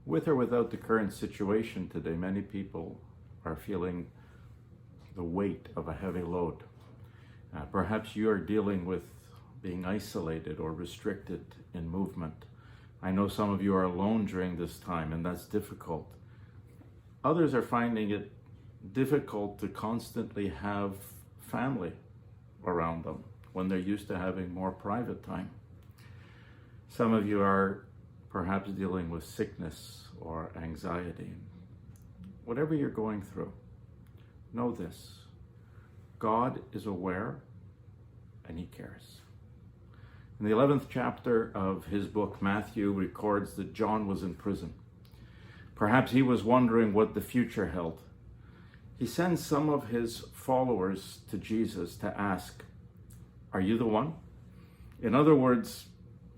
With or without the current situation today, many people are feeling the weight of a heavy load. Perhaps you are dealing with being isolated or restricted in movement. I know some of you are alone during this time, and that's difficult. Others are finding it difficult to constantly have family around them when they're used to having more private time. Some of you are perhaps dealing with sickness or anxiety. Whatever you're going through, know this: God is aware and He cares. In the 11th chapter of his book, Matthew records that John was in prison. Perhaps he was wondering what the future held. He sends some of his followers to Jesus to ask, "Are you the one?" In other words,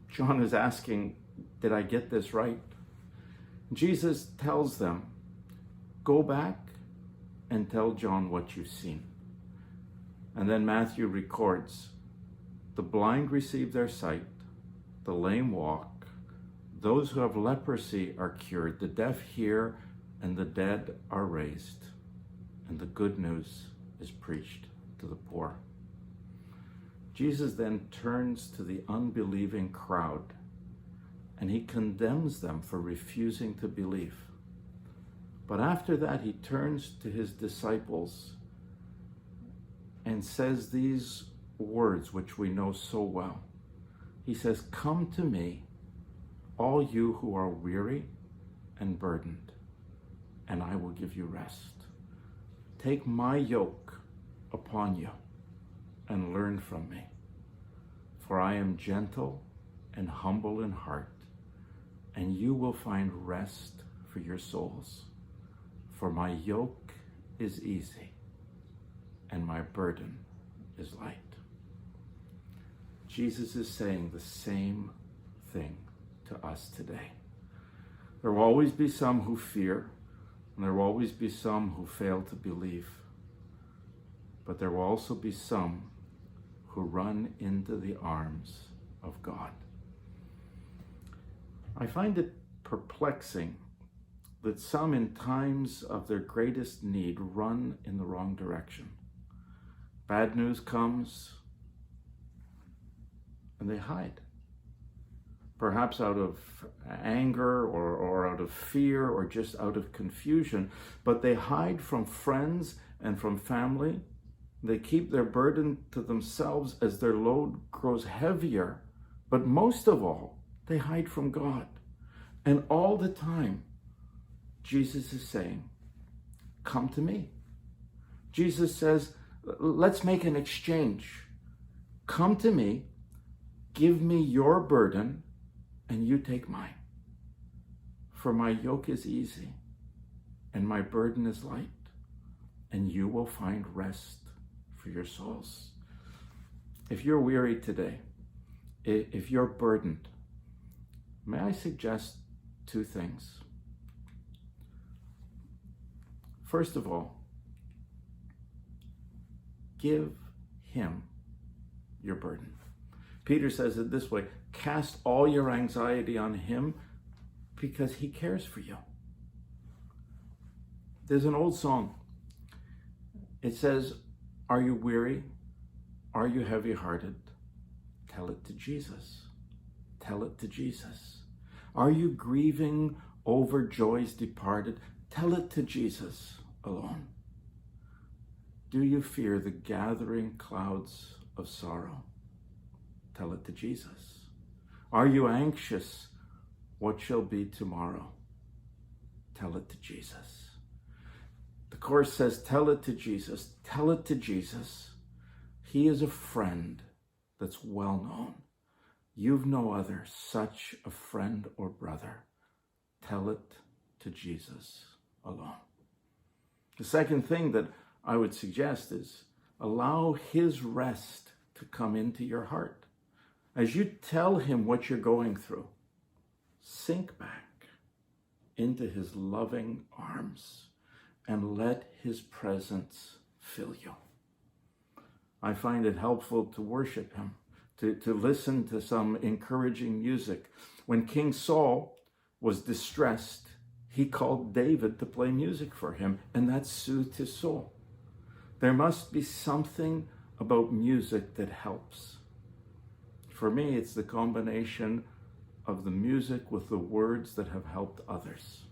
John is asking, did I get this right? Jesus tells them, go back and tell John what you've seen. And then Matthew records, the blind receive their sight, the lame walk, those who have leprosy are cured, the deaf hear, and the dead are raised, and the good news is preached to the poor. Jesus then turns to the unbelieving crowd and he condemns them for refusing to believe. But after that, he turns to his disciples and says these words, which we know so well. He says, "Come to me, all you who are weary and burdened, and I will give you rest. Take my yoke upon you and learn from me. For I am gentle and humble in heart, and you will find rest for your souls. For my yoke is easy, and my burden is light." Jesus is saying the same thing to us today. There will always be some who fear, and there will always be some who fail to believe. But there will also be some who run into the arms of God. I find it perplexing that some in times of their greatest need run in the wrong direction. Bad news comes and they hide. Perhaps out of anger or out of fear or just out of confusion, but they hide from friends and from family. They keep their burden to themselves as their load grows heavier. But most of all, they hide from God. And all the time, Jesus is saying, come to me. Jesus says, let's make an exchange. Come to me, give me your burden, and you take mine. For my yoke is easy, and my burden is light, and you will find rest for your souls. If you're weary today, if you're burdened, may I suggest two things. First of all, give him your burden. Peter says it this way: cast all your anxiety on him because he cares for you. There's an old song. It says, are you weary? Are you heavy-hearted? Tell it to Jesus. Tell it to Jesus. Are you grieving over joys departed? Tell it to Jesus alone. Do you fear the gathering clouds of sorrow? Tell it to Jesus. Are you anxious? What shall be tomorrow? Tell it to Jesus. The chorus says, tell it to Jesus. Tell it to Jesus. He is a friend that's well known. You've no other such a friend or brother. Tell it to Jesus alone. The second thing that I would suggest is allow his rest to come into your heart. As you tell him what you're going through, sink back into his loving arms and let his presence fill you. I find it helpful to worship him, to listen to some encouraging music. When King Saul was distressed, He called David to play music for him, and that soothed his soul. There must be something about music that helps. For me, it's the combination of the music with the words that have helped others.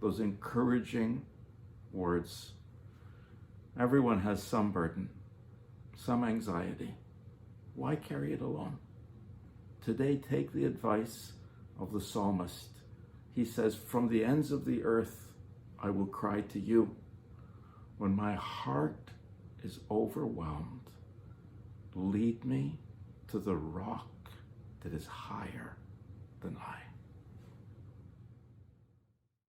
Those encouraging words. Everyone has some burden, some anxiety. Why carry it alone? Today, take the advice of the psalmist. He says, from the ends of the earth, I will cry to you. When my heart is overwhelmed, lead me to the rock that is higher than I.